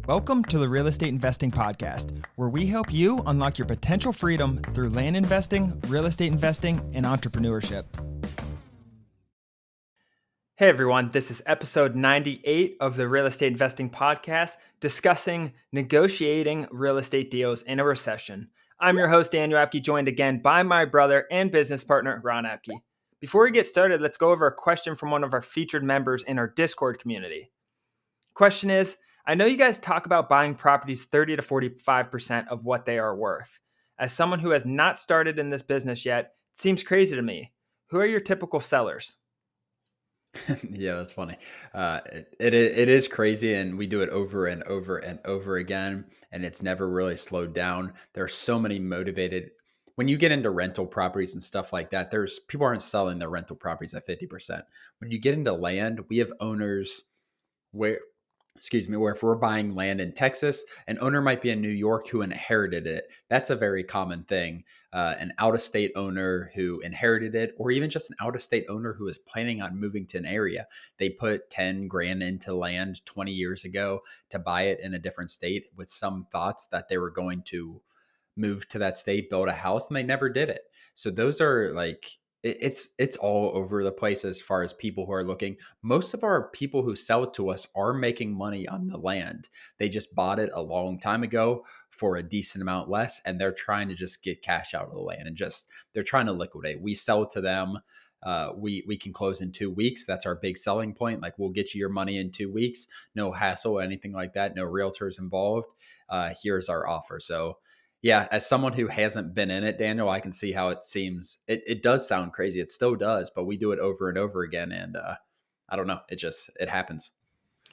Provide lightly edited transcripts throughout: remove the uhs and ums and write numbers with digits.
Welcome to the Real Estate Investing Podcast, where we help you unlock your potential freedom through land investing, real estate investing, and entrepreneurship. Hey everyone, this is episode 98 of the Real Estate Investing Podcast, discussing negotiating real estate deals in a recession. I'm your host, Daniel Apke, joined again by my brother and business partner, Ron Apke. Before we get started, let's go over a question from one of our featured members in our Discord community. Question is, I know you guys talk about buying properties 30 to 45% of what they are worth. As someone who has not started in this business yet, it seems crazy to me. Who are your typical sellers? Yeah, that's funny. It is crazy, and we do it over and over and over again, and it's never really slowed down. There are so many motivated. When you get into rental properties and stuff like that, there's people aren't selling their rental properties at 50%. When you get into land, we have owners where where if we're buying land in Texas, an owner might be in New York who inherited it. That's a very common thing. An out of state owner who inherited it, or even just an out of state owner who is planning on moving to an area. They put 10 grand into land 20 years ago to buy it in a different state with some thoughts that they were going to move to that state, build a house, and they never did it. So those are like it's all over the place as far as people who are looking. Most of our people who sell it to us are making money on the land. They just bought it a long time ago for a decent amount less, and they're trying to just get cash out of the land and just they're trying to liquidate. We sell it to them. We can close in 2 weeks. That's our big selling point. Like, we'll get you your money in 2 weeks, no hassle, anything like that, no realtors involved. Here's our offer. So yeah, as someone who hasn't been in it, Daniel, I can see how it seems. It does sound crazy. It still does, but we do it over and over again, and I don't know. It happens.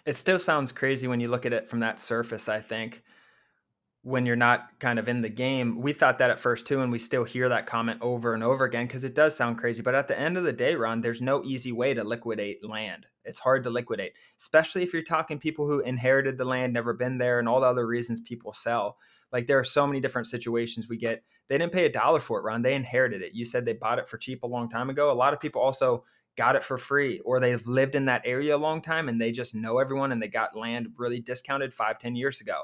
It still sounds crazy when you look at it from that surface, I think. When you're not kind of in the game, we thought that at first too, and we still hear that comment over and over again because it does sound crazy. But at the end of the day, Ron, there's no easy way to liquidate land. It's hard to liquidate, especially if you're talking people who inherited the land, never been there, and all the other reasons people sell. Like, there are so many different situations we get. They didn't pay $1 for it, Ron. They inherited it. You said they bought it for cheap a long time ago. A lot of people also got it for free, or they've lived in that area a long time and they just know everyone and they got land really discounted 5-10 years ago.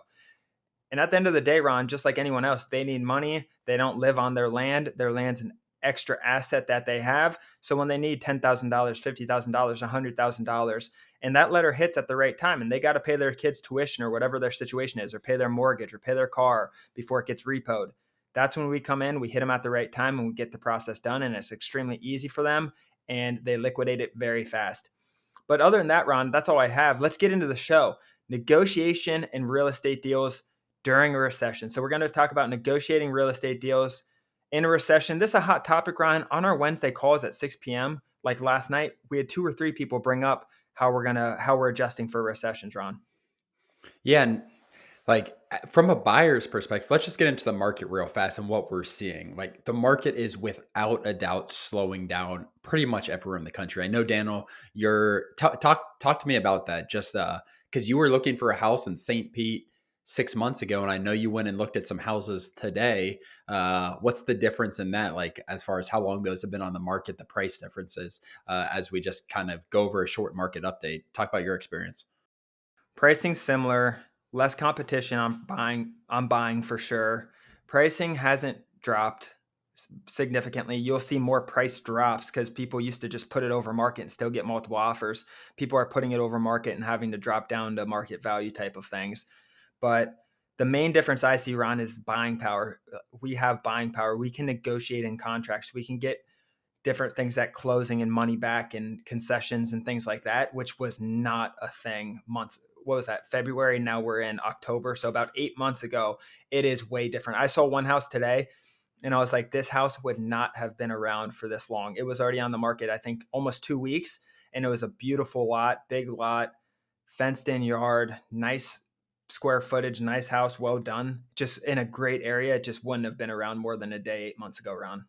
And at the end of the day, Ron, just like anyone else, they need money. They don't live on their land. Their land's an extra asset that they have. So when they need $10,000, $50,000, $100,000, and that letter hits at the right time, and they got to pay their kids' tuition or whatever their situation is, or pay their mortgage or pay their car before it gets repoed. That's when we come in, we hit them at the right time, and we get the process done. And it's extremely easy for them, and they liquidate it very fast. But other than that, Ron, that's all I have. Let's get into the show. Negotiation and real estate deals during a recession. So we're going to talk about negotiating real estate deals in a recession. This is a hot topic, Ryan. On our Wednesday calls at 6 p.m., like last night, we had 2 or 3 people bring up how we're adjusting for recessions, Ron. Yeah, and like, from a buyer's perspective, let's just get into the market real fast and what we're seeing. Like, the market is without a doubt slowing down pretty much everywhere in the country. I know, Daniel, you're talk to me about that. Just because you were looking for a house in St. Pete 6 months ago, and I know you went and looked at some houses today. What's the difference in that? Like, as far as how long those have been on the market, the price differences, as we just kind of go over a short market update. Talk about your experience. Pricing similar, less competition on buying for sure. Pricing hasn't dropped significantly. You'll see more price drops because people used to just put it over market and still get multiple offers. People are putting it over market and having to drop down to market value type of things. But the main difference I see, Ron, is buying power. We have buying power. We can negotiate in contracts. We can get different things at closing and money back and concessions and things like that, which was not a thing months. What was that? February. Now we're in October. So about 8 months ago, it is way different. I saw one house today and I was like, this house would not have been around for this long. It was already on the market, I think almost 2 weeks. And it was a beautiful lot, big lot, fenced in yard, nice square footage, nice house, well done, just in a great area. It just wouldn't have been around more than a day 8 months ago, Ron.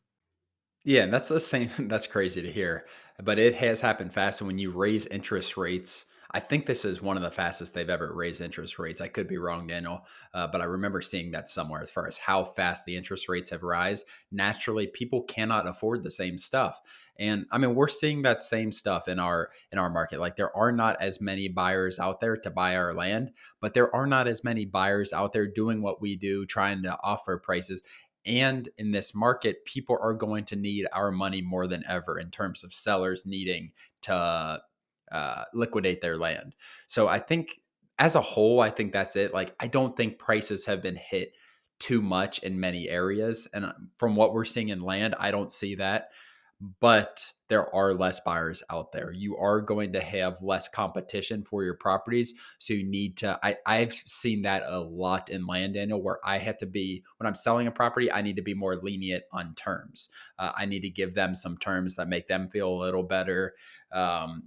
Yeah, and that's the same. That's crazy to hear, but it has happened fast. And when you raise interest rates, I think this is one of the fastest they've ever raised interest rates. I could be wrong, Daniel, but I remember seeing that somewhere as far as how fast the interest rates have rise. Naturally, people cannot afford the same stuff. And I mean, we're seeing that same stuff in our market. Like there are not as many buyers out there to buy our land, but there are not as many buyers out there doing what we do, trying to offer prices. And in this market, people are going to need our money more than ever in terms of sellers needing to liquidate their land. So I think as a whole, I think that's it. Like, I don't think prices have been hit too much in many areas. And from what we're seeing in land, I don't see that. But there are less buyers out there. You are going to have less competition for your properties. So you need to, I've seen that a lot in land, Daniel, where I have to be, when I'm selling a property, I need to be more lenient on terms. I need to give them some terms that make them feel a little better,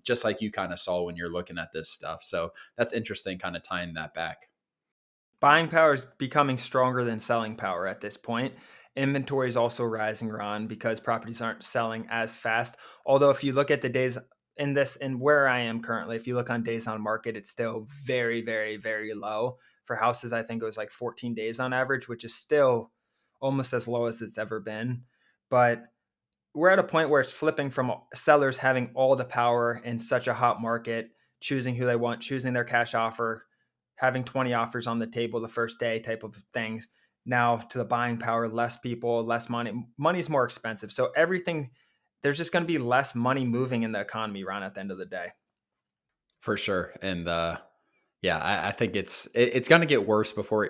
just like you kind of saw when you're looking at this stuff. So that's interesting, kind of tying that back. Buying power is becoming stronger than selling power at this point. Inventory is also rising, Ron, because properties aren't selling as fast. Although, if you look at the days in this and where I am currently, if you look on days on market, it's still very, very, very low. For houses, I think it was like 14 days on average, which is still almost as low as it's ever been. But we're at a point where it's flipping from sellers having all the power in such a hot market, choosing who they want, choosing their cash offer, having 20 offers on the table the first day type of things. Now to the buying power, less people, less money. Money's more expensive. So everything, there's just going to be less money moving in the economy, Ron, at the end of the day. For sure. And yeah, I think it's going to get worse before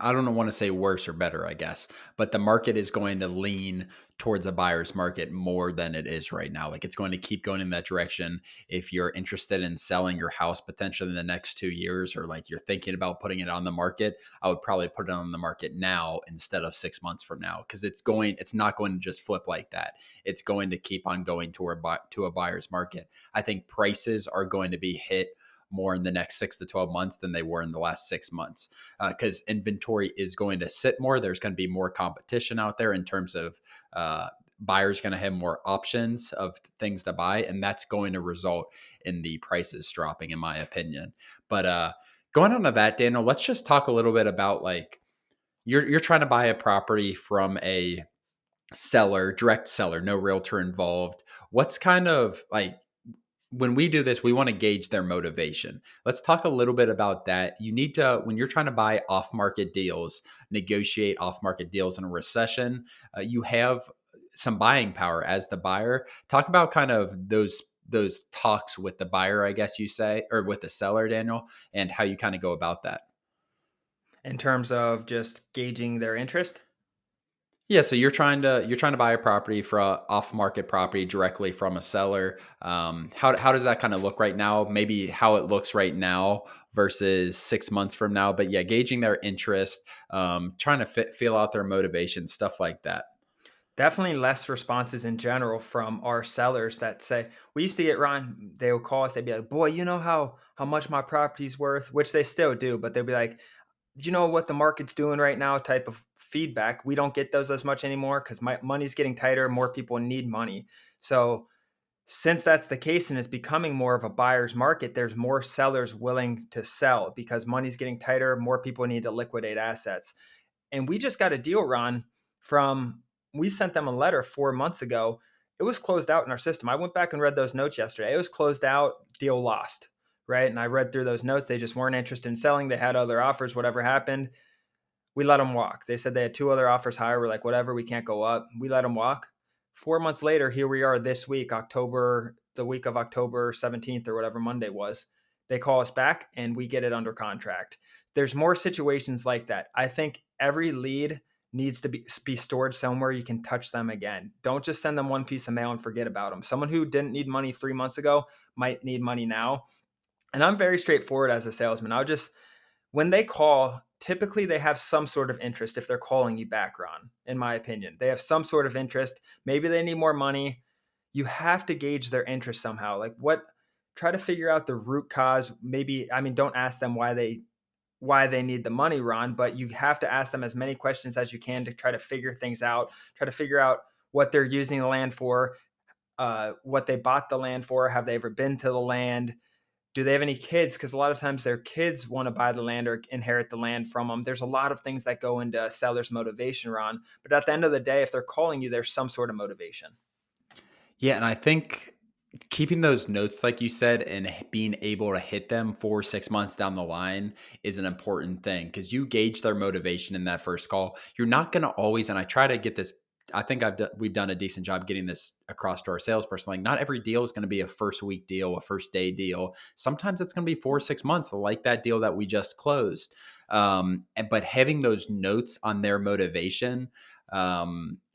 I don't want to say worse or better, I guess, but the market is going to lean towards a buyer's market more than it is right now. Like it's going to keep going in that direction. If you're interested in selling your house potentially in the next 2 years, or like you're thinking about putting it on the market, I would probably put it on the market now instead of 6 months from now, because it's not going to just flip like that. It's going to keep on going to a buyer's market. I think prices are going to be hit more in the next 6 to 12 months than they were in the last 6 months, because inventory is going to sit more. There's going to be more competition out there in terms of buyers going to have more options of things to buy, and that's going to result in the prices dropping, in my opinion. But going on to that, Daniel, let's just talk a little bit about like you're trying to buy a property from a seller, direct seller, no realtor involved. What's kind of like when we do this, we want to gauge their motivation. Let's talk a little bit about that. You need to, when you're trying to buy off market deals, negotiate off market deals in a recession, you have some buying power as the buyer. Talk about kind of those talks with the buyer, I guess you say, or with the seller, Daniel, and how you kind of go about that. In terms of just gauging their interest. Yeah, so you're trying to buy a property for off market property directly from a seller. How does that kind of look right now? Maybe how it looks right now versus 6 months from now. But yeah, gauging their interest, trying to feel out their motivation, stuff like that. Definitely less responses in general from our sellers that say, we used to get, Ron, they would call us, they'd be like, boy, you know how much my property's worth, which they still do, but they'll be like, you know what the market's doing right now type of feedback. We don't get those as much anymore because my money's getting tighter. More people need money. So since that's the case and it's becoming more of a buyer's market, there's more sellers willing to sell because money's getting tighter. More people need to liquidate assets. And we just got a deal, Ron, from we sent them a letter 4 months ago. It was closed out in our system. I went back and read those notes yesterday. It was closed out, deal lost, right? And I read through those notes. They just weren't interested in selling. They had other offers, whatever happened. We let them walk. They said they had two other offers higher. We're like, whatever, we can't go up. We let them walk. 4 months later, here we are this week, the week of October 17th or whatever Monday was. They call us back and we get it under contract. There's more situations like that. I think every lead needs to be stored somewhere you can touch them again. Don't just send them one piece of mail and forget about them. Someone who didn't need money 3 months ago might need money now. And I'm very straightforward as a salesman. When they call, typically they have some sort of interest if they're calling you back, Ron, in my opinion. They have some sort of interest. Maybe they need more money. You have to gauge their interest somehow. Try to figure out the root cause. Maybe, I mean, don't ask them why they need the money, Ron, but you have to ask them as many questions as you can to try to figure things out, try to figure out what they're using the land for, what they bought the land for. Have they ever been to the land? Do they have any kids? Because a lot of times their kids want to buy the land or inherit the land from them. There's a lot of things that go into a seller's motivation, Ron. But at the end of the day, if they're calling you, there's some sort of motivation. Yeah, and I think keeping those notes, like you said, and being able to hit them 4 6 months down the line is an important thing because you gauge their motivation in that first call. You're not going to always, and I try to get this. I think we've done a decent job getting this across to our salesperson. Like, not every deal is going to be a first week deal, a first day deal. Sometimes it's going to be 4 6 months, like that deal that we just closed. But having those notes on their motivation,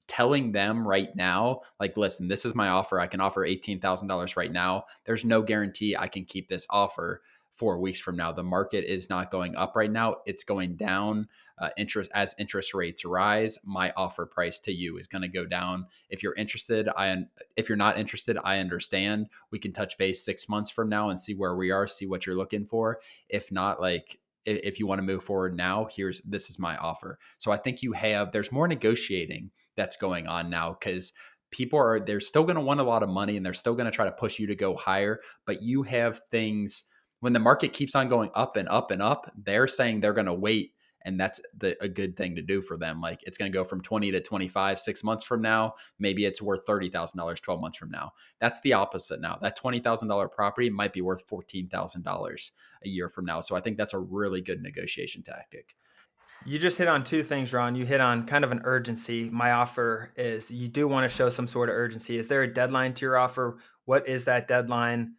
telling them right now, like, listen, this is my offer. I can offer $18,000 right now. There's no guarantee I can keep this offer 4 weeks from now. The market is not going up right now. It's going down. Interest rates rise, my offer price to you is going to go down. If you're interested, if you're not interested, I understand. We can touch base 6 months from now and see where we are, see what you're looking for. If not, like, if you want to move forward now, this is my offer. So I think there's more negotiating that's going on now because they're still going to want a lot of money and they're still going to try to push you to go higher. But you have things when the market keeps on going up and up and up, they're saying they're going to wait. And that's a good thing to do for them. Like, it's going to go from 20 to 25 6 months from now. Maybe it's worth $30,000 12 months from now. That's the opposite now. That $20,000 property might be worth $14,000 a year from now. So I think that's a really good negotiation tactic. You just hit on two things, Ron. You hit on kind of an urgency. My offer is you do want to show some sort of urgency. Is there a deadline to your offer? What is that deadline?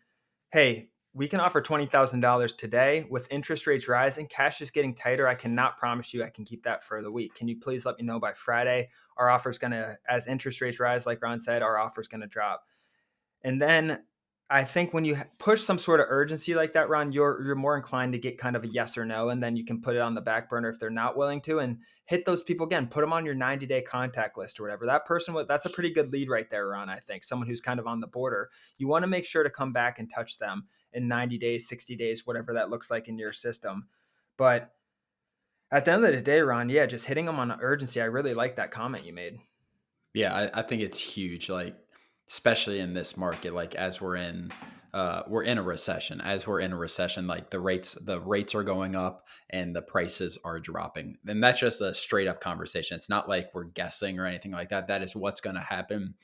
Hey, we can offer $20,000 today with interest rates rising. Cash is getting tighter. I cannot promise you I can keep that for the week. Can you please let me know by Friday? Our offer is going to, as interest rates rise, like Ron said, our offer is going to drop. And then I think when you push some sort of urgency like that, Ron, you're more inclined to get kind of a yes or no, and then you can put it on the back burner if they're not willing to, and hit those people again. Put them on your 90-day contact list or whatever. That person, that's a pretty good lead right there, Ron. I think someone who's kind of on the border. You want to make sure to come back and touch them in 90 days, 60 days, whatever that looks like in your system. But at the end of the day, Ron, yeah, just hitting them on urgency. I really like that comment you made. Yeah, I think it's huge. Like, especially in this market, like as we're in a recession. As we're in a recession, like the rates are going up and the prices are dropping. And that's just a straight up conversation. It's not like we're guessing or anything like that. That is what's going to happen.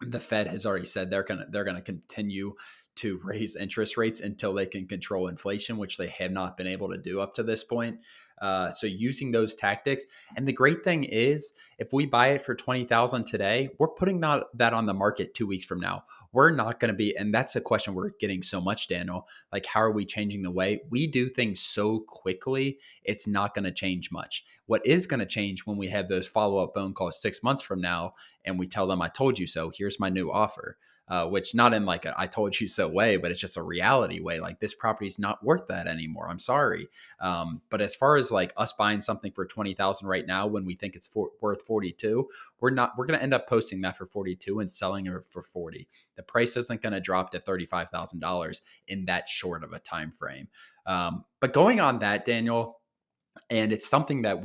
The Fed has already said they're gonna continue to raise interest rates until they can control inflation, which they have not been able to do up to this point. So using those tactics, and the great thing is, if we buy it for 20,000 today, we're putting that on the market 2 weeks from now. We're not going to be, and that's a question we're getting so much, Daniel. Like, how are we changing the way we do things so quickly? It's not going to change much. What is going to change when we have those follow up phone calls 6 months from now and we tell them, I told you so, here's my new offer, which not in like a I told you so way, but it's just a reality way. Like, this property is not worth that anymore. I'm sorry. But as far as like us buying something for 20,000 right now, when we think it's worth 42, we're going to end up posting that for 42 and selling it for 40. The price isn't going to drop to $35,000 in that short of a time frame. But going on that, Daniel, and it's something that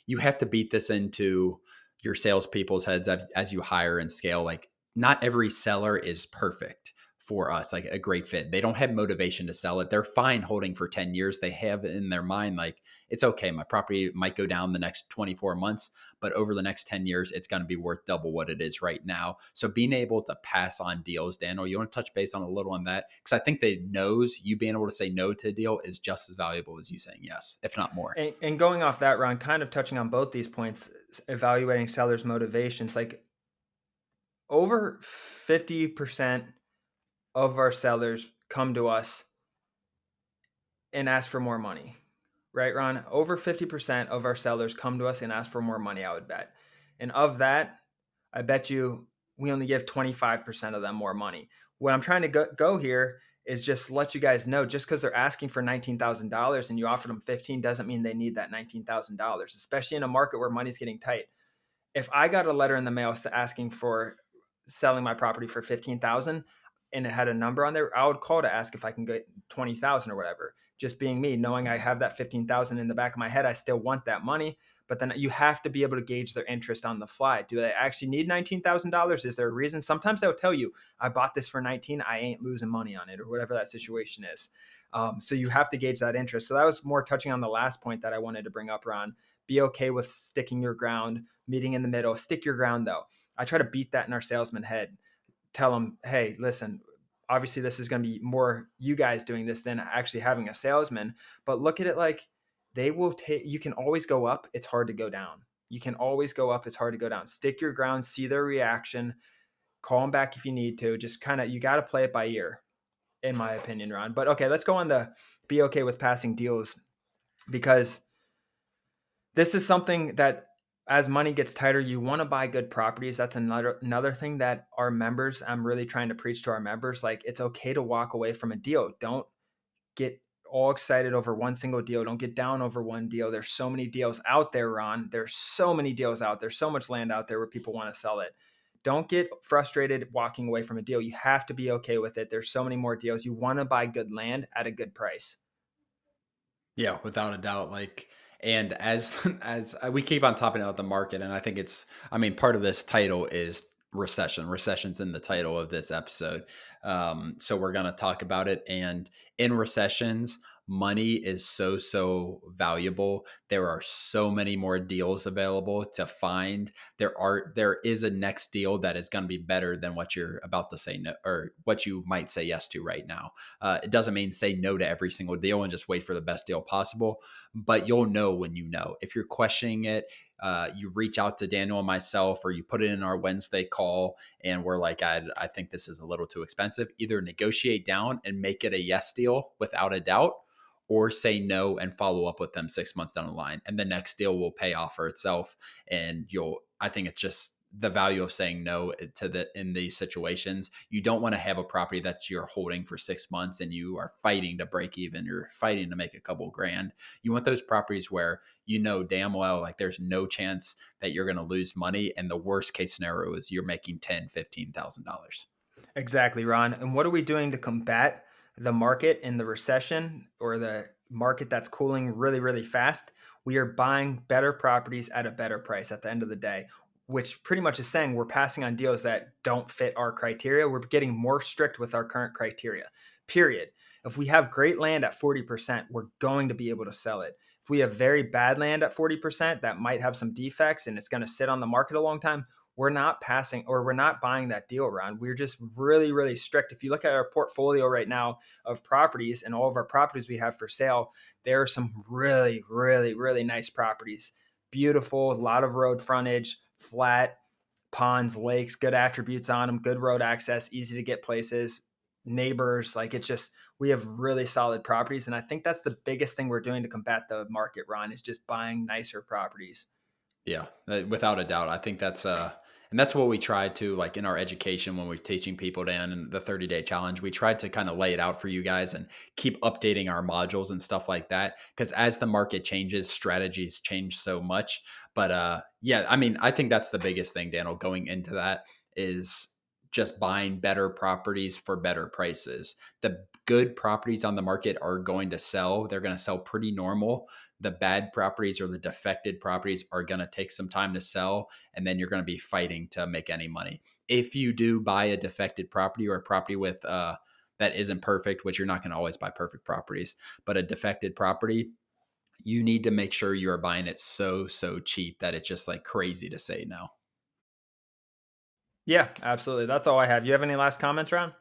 you have to beat this into your salespeople's heads as you hire and scale. Like, not every seller is perfect for us, like a great fit. They don't have motivation to sell it. They're fine holding for 10 years. They have in their mind, like, it's okay. My property might go down the next 24 months, but over the next 10 years, it's going to be worth double what it is right now. So being able to pass on deals, Daniel, you want to touch base on a little on that? Because I think they knows you being able to say no to a deal is just as valuable as you saying yes, if not more. And going off that, Ron, kind of touching on both these points, evaluating sellers' motivations, like over 50% of our sellers come to us and ask for more money, right, Ron? Over 50% of our sellers come to us and ask for more money, I would bet. And of that, I bet you we only give 25% of them more money. What I'm trying to go here is just let you guys know, just because they're asking for $19,000 and you offered them 15 doesn't mean they need that $19,000, especially in a market where money's getting tight. If I got a letter in the mail asking for selling my property for 15,000 and it had a number on there, I would call to ask if I can get 20,000 or whatever. Just being me, knowing I have that 15,000 in the back of my head, I still want that money. but then you have to be able to gauge their interest on the fly. Do they actually need $19,000? Is there a reason? Sometimes they'll tell you, I bought this for 19, I ain't losing money on it, or whatever that situation is. So you have to gauge that interest. So that was more touching on the last point that I wanted to bring up, Ron. Be okay with sticking your ground, meeting in the middle. Stick your ground, though. I try to beat that in our salesman head. Tell them, hey, listen, obviously this is going to be more you guys doing this than actually having a salesman. But look at it like they will take, you can always go up. It's hard to go down. You can always go up. It's hard to go down. Stick your ground, see their reaction, call them back if you need to. Just kind of, you got to play it by ear, in my opinion, Ron. But okay, let's go on the be okay with passing deals, because this is something that as money gets tighter, you want to buy good properties. That's another thing that our members, I'm really trying to preach to our members. Like, it's okay to walk away from a deal. Don't get all excited over one single deal. Don't get down over one deal. There's so many deals out there, Ron. There's so many deals out there. So much land out there where people want to sell it. Don't get frustrated walking away from a deal. You have to be okay with it. There's so many more deals. You want to buy good land at a good price. Yeah, without a doubt. Like, and as as we keep on topping out the market, and I think it's, I mean, part of this title is recession. Recession's in the title of this episode, so we're gonna talk about it. And in recessions, money is so valuable. There are so many more deals available to find. There is a next deal that is going to be better than what you're about to say no, or what you might say yes to right now. It doesn't mean say no to every single deal and just wait for the best deal possible, but you'll know when you know. If you're questioning it, you reach out to Daniel and myself, or you put it in our Wednesday call, and we're like, I think this is a little too expensive. Either negotiate down and make it a yes deal without a doubt, or say no and follow up with them 6 months down the line. And the next deal will pay off for itself. And I think it's just the value of saying no to in these situations. You don't want to have a property that you're holding for 6 months and you are fighting to break even. You're fighting to make a couple grand. You want those properties where you know damn well, like, there's no chance that you're going to lose money. And the worst case scenario is you're making $10,000, $15,000. Exactly, Ron. And what are we doing to combat the market in the recession, or the market that's cooling really, really fast? We are buying better properties at a better price at the end of the day, which pretty much is saying we're passing on deals that don't fit our criteria. We're getting more strict with our current criteria, period. If we have great land at 40%, we're going to be able to sell it. If we have very bad land at 40% that might have some defects and it's going to sit on the market a long time, we're not passing, or we're not buying that deal around. We're just really, really strict. If you look at our portfolio right now of properties and all of our properties we have for sale, there are some really, really, really nice properties. Beautiful, a lot of road frontage, flat, ponds, lakes, good attributes on them, good road access, easy to get places, neighbors. Like, it's just, we have really solid properties. And I think that's the biggest thing we're doing to combat the market, Ron, is just buying nicer properties. Yeah, without a doubt. I think and that's what we tried to, like, in our education when we're teaching people down in the 30-day challenge. We tried to kind of lay it out for you guys and keep updating our modules and stuff like that. Because as the market changes, strategies change so much. But yeah, I mean, I think that's the biggest thing, Daniel, going into that is just buying better properties for better prices. The good properties on the market are going to sell. They're going to sell pretty normal. The bad properties or the defected properties are going to take some time to sell, and then you're going to be fighting to make any money. If you do buy a defected property, or a property with that isn't perfect, which you're not going to always buy perfect properties, but a defected property, you need to make sure you are buying it so cheap that it's just like crazy to say no. Yeah, absolutely. That's all I have. You have any last comments, Ron?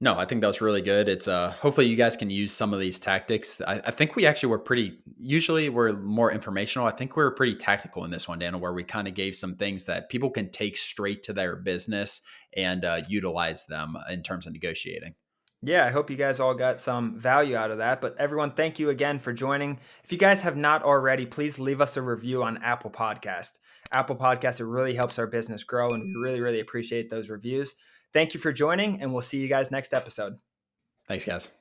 No, I think that was really good. It's hopefully you guys can use some of these tactics. I think we actually were pretty, usually we're more informational. I think we were pretty tactical in this one, Daniel, where we kind of gave some things that people can take straight to their business and utilize them in terms of negotiating. Yeah, I hope you guys all got some value out of that. But everyone, thank you again for joining. If you guys have not already, please leave us a review on Apple Podcast. Apple Podcast, it really helps our business grow, and we really, really appreciate those reviews. Thank you for joining, and we'll see you guys next episode. Thanks, guys.